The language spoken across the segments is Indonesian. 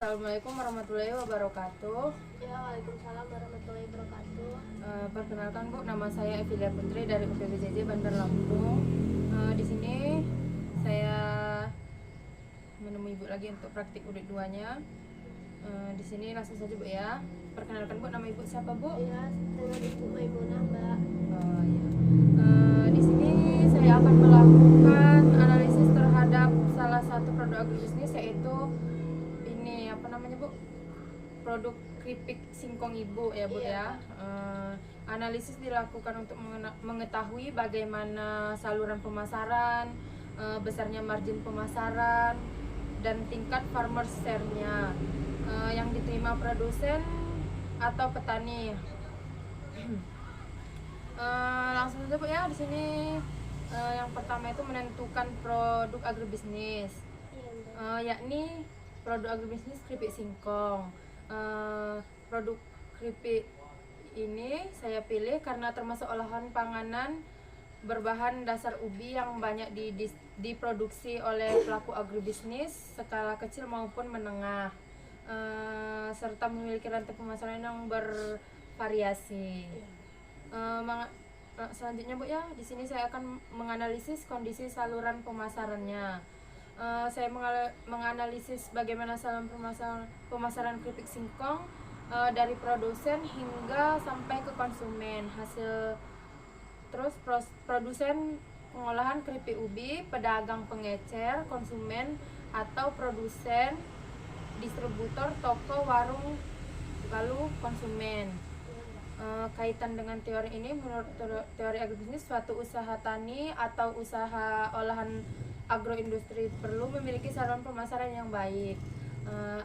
Assalamualaikum warahmatullahi wabarakatuh. Ya, Waalaikumsalam warahmatullahi wabarakatuh. Perkenalkan Bu, nama saya Evilia Putri dari UPBJJ Bandar Lampung. Di sini saya menemui Ibu lagi untuk praktik unit 2-nya. Di sini langsung saja Bu ya. Perkenalkan Bu, nama Ibu siapa Bu? Ya, dengan Ibu Maimunah, Mbak. Ya. Di sini saya akan melakukan analisis terhadap salah satu produk agribisnis, yaitu ini apa namanya Bu? Produk keripik singkong Ibu ya Bu ya. Analisis dilakukan untuk mengetahui bagaimana saluran pemasaran, besarnya margin pemasaran, dan tingkat farmer share-nya yang diterima produsen atau petani. Langsung saja Bu ya. Di sini yang pertama itu menentukan produk agribisnis, Iya, Mbak. yakni produk agribisnis keripik singkong. Produk keripik ini saya pilih karena termasuk olahan panganan berbahan dasar ubi yang banyak diproduksi oleh pelaku agribisnis skala kecil maupun menengah, serta memiliki rantai pemasaran yang bervariasi. Selanjutnya Bu ya, di sini saya akan menganalisis kondisi saluran pemasarannya. Saya menganalisis bagaimana saluran pemasaran keripik singkong dari produsen hingga sampai ke konsumen. Terus produsen pengolahan keripik ubi, pedagang pengecer, konsumen atau produsen, distributor, toko, warung, lalu konsumen. Kaitan dengan teori ini, menurut teori agribisnis, suatu usaha tani atau usaha olahan agroindustri perlu memiliki saluran pemasaran yang baik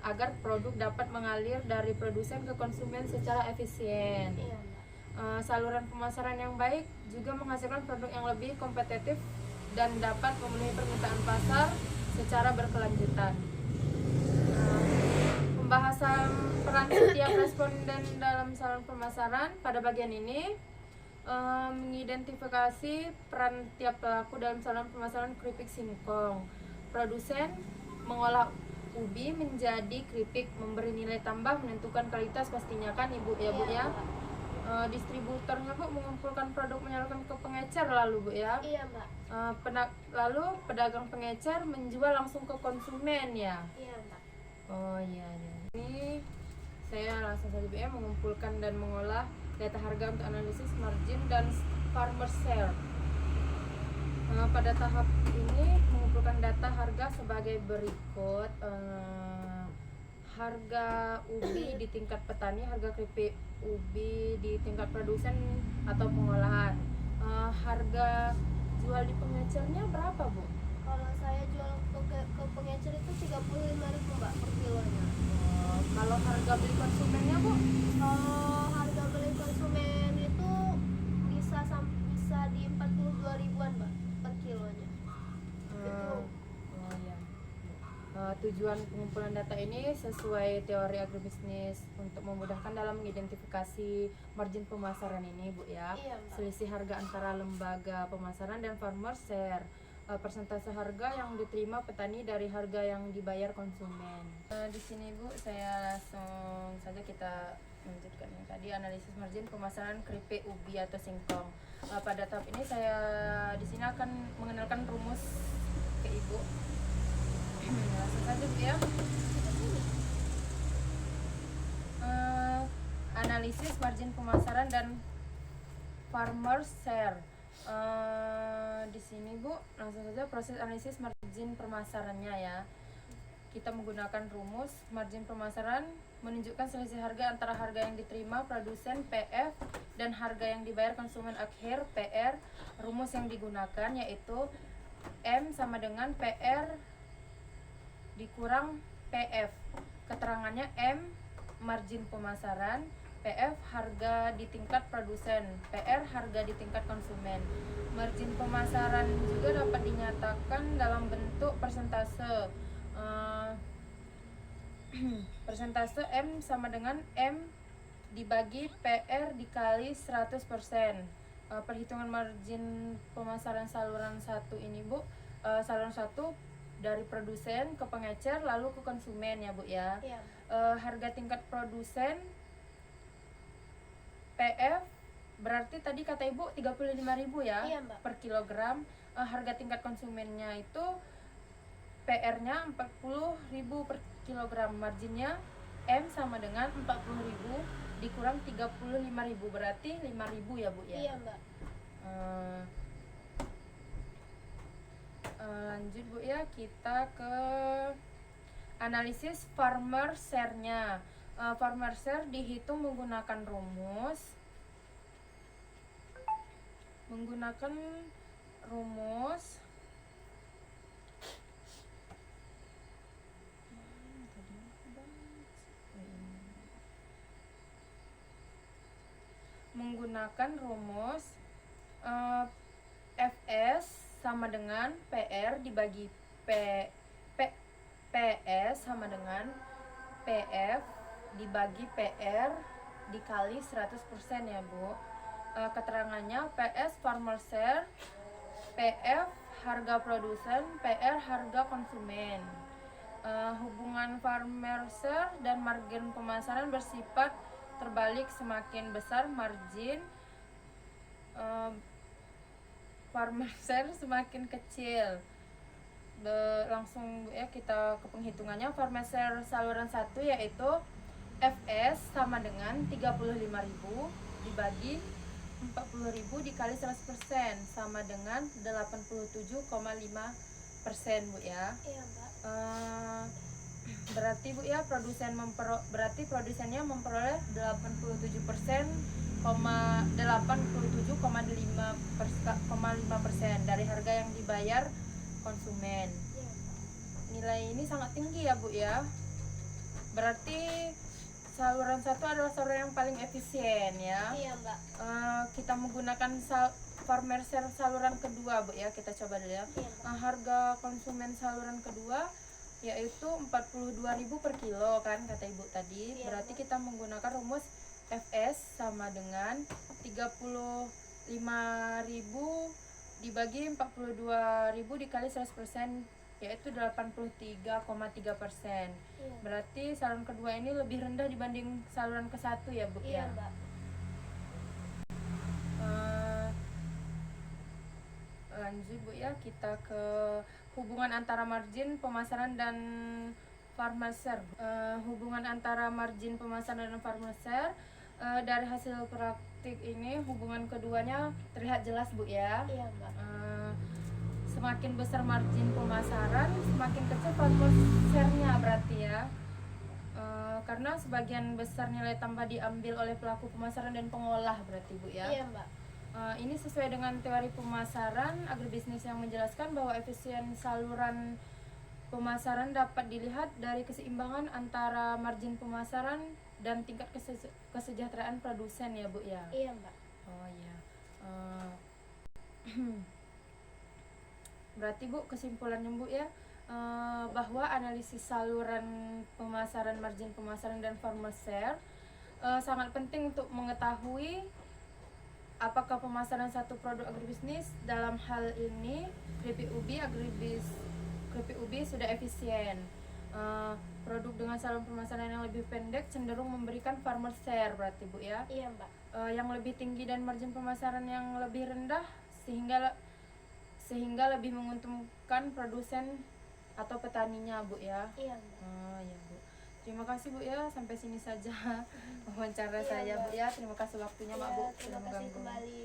agar produk dapat mengalir dari produsen ke konsumen secara efisien. Iya, Mbak. Saluran pemasaran yang baik juga menghasilkan produk yang lebih kompetitif dan dapat memenuhi permintaan pasar secara berkelanjutan. Pembahasan peran setiap responden dalam saluran pemasaran pada bagian ini mengidentifikasi peran tiap pelaku dalam saluran pemasaran keripik singkong. Produsen mengolah ubi menjadi keripik, memberi nilai tambah, menentukan kualitas pastinya kan Ibu ya Bu ya. Distributornya Bu mengumpulkan produk menyalurkan ke pengecer lalu Bu ya. Iya, Mbak. Lalu pedagang pengecer menjual langsung ke konsumen ya. Iya, Mbak. Oh iya. Ini saya langsung saja Bu ya, mengumpulkan dan mengolah data harga untuk analisis margin dan farmer share. Pada tahap ini mengumpulkan data harga sebagai berikut. Harga ubi di tingkat petani, harga keripik ubi di tingkat produsen atau pengolahan. Harga jual di pengecernya berapa Bu? Kalau saya jual ke pengecer itu 35.000, Mbak, per kilonya. Kalau harga beli konsumennya Bu? Harga beli konsumen itu bisa di 42 ribuan, Mbak, per kilonya. Tujuan pengumpulan data ini sesuai teori agribisnis untuk memudahkan dalam mengidentifikasi margin pemasaran ini Bu ya. Iya, Mbak. Selisih harga antara lembaga pemasaran dan farmer share, persentase harga yang diterima petani dari harga yang dibayar konsumen. Di sini Bu, saya langsung saja kita lanjutkan yang tadi, analisis margin pemasaran keripik ubi atau singkong. Pada tahap ini saya di sini akan mengenalkan rumus ke Ibu. Langsung saja Bu ya. Analisis margin pemasaran dan farmer share. Di sini Bu, langsung saja proses analisis margin pemasarannya ya. Kita menggunakan rumus margin pemasaran menunjukkan selisih harga antara harga yang diterima produsen PF dan harga yang dibayar konsumen akhir PR. Rumus yang digunakan yaitu M sama dengan PR dikurang PF. Keterangannya M margin pemasaran, PF harga di tingkat produsen, PR harga di tingkat konsumen. Margin pemasaran juga dapat dinyatakan dalam bentuk persentase. Persentase M sama dengan M dibagi PR dikali 100%. Perhitungan margin pemasaran saluran 1 ini Bu, saluran 1 dari produsen ke pengecer lalu ke konsumen ya Bu ya. Iya. Harga tingkat produsen PF berarti tadi kata Ibu 35.000 ya Iya, Mbak. per kilogram. Harga tingkat konsumennya itu PR-nya 40.000 per kilogram. Marginnya M sama dengan 40.000 dikurang 35.000 berarti 5.000 ya Bu ya. Iya, Mbak. Lanjut Bu ya, kita ke analisis farmer share-nya. Farmer share dihitung menggunakan rumus FS sama dengan PR dibagi PS sama dengan PF dibagi PR dikali 100% ya Bu. Keterangannya PS farmer share, PF harga produsen, PR harga konsumen. Hubungan farmer share dan margin pemasaran bersifat terbalik, semakin besar margin farmer share semakin kecil. Langsung ya kita ke penghitungannya. Farmer share saluran 1 yaitu FS sama dengan 35.000 dibagi 40.000 dikali 100% sama dengan 87,5% Bu ya. Iya, Mbak. Berarti Bu ya produsennya memperoleh 87,5% dari harga yang dibayar konsumen. Iya, Mbak. Nilai ini sangat tinggi ya Bu ya. Berarti saluran 1 adalah saluran yang paling efisien ya. Iya, Mbak. Kita menggunakan farmer share saluran kedua Bu ya. Kita coba dulu ya. Iya, Mbak. Harga konsumen saluran kedua yaitu 42.000 per kilo kan kata Ibu tadi. Iya, Berarti Mbak. kita menggunakan rumus FS sama dengan 35.000 dibagi 42.000 dikali 100% yaitu 83,3%. Iya. Berarti saluran kedua ini lebih rendah dibanding saluran ke-1 ya Bu Iya, ya. Mbak. Lanjut Bu ya, kita ke hubungan antara margin pemasaran dan farmer share. Hubungan antara margin pemasaran dan farmer share, dari hasil praktik ini hubungan keduanya terlihat jelas Bu ya. Iya, Mbak. Semakin besar margin pemasaran, semakin kecil farmer share-nya berarti ya. Karena sebagian besar nilai tambah diambil oleh pelaku pemasaran dan pengolah berarti Bu ya. Iya, Mbak. Ini sesuai dengan teori pemasaran agribisnis yang menjelaskan bahwa efisien saluran pemasaran dapat dilihat dari keseimbangan antara margin pemasaran dan tingkat kesejahteraan produsen ya Bu ya. Iya, Mbak. Oh iya. Berarti Bu kesimpulannya Bu ya, bahwa analisis saluran pemasaran, margin pemasaran dan farmer share sangat penting untuk mengetahui apakah pemasaran satu produk agribisnis dalam hal ini keripik ubi sudah efisien. Produk dengan saluran pemasaran yang lebih pendek cenderung memberikan farmer share berarti Bu ya. Iya, Mbak. Yang lebih tinggi dan margin pemasaran yang lebih rendah sehingga lebih menguntungkan produsen atau petaninya Bu ya. Iya, Mbak. Ya Bu. Terima kasih Bu ya, sampai sini saja wawancara Iya, saya Mbak. Bu ya. Terima kasih waktunya Mak Bu Iya, sudah terima kasih mengganggu. kembali.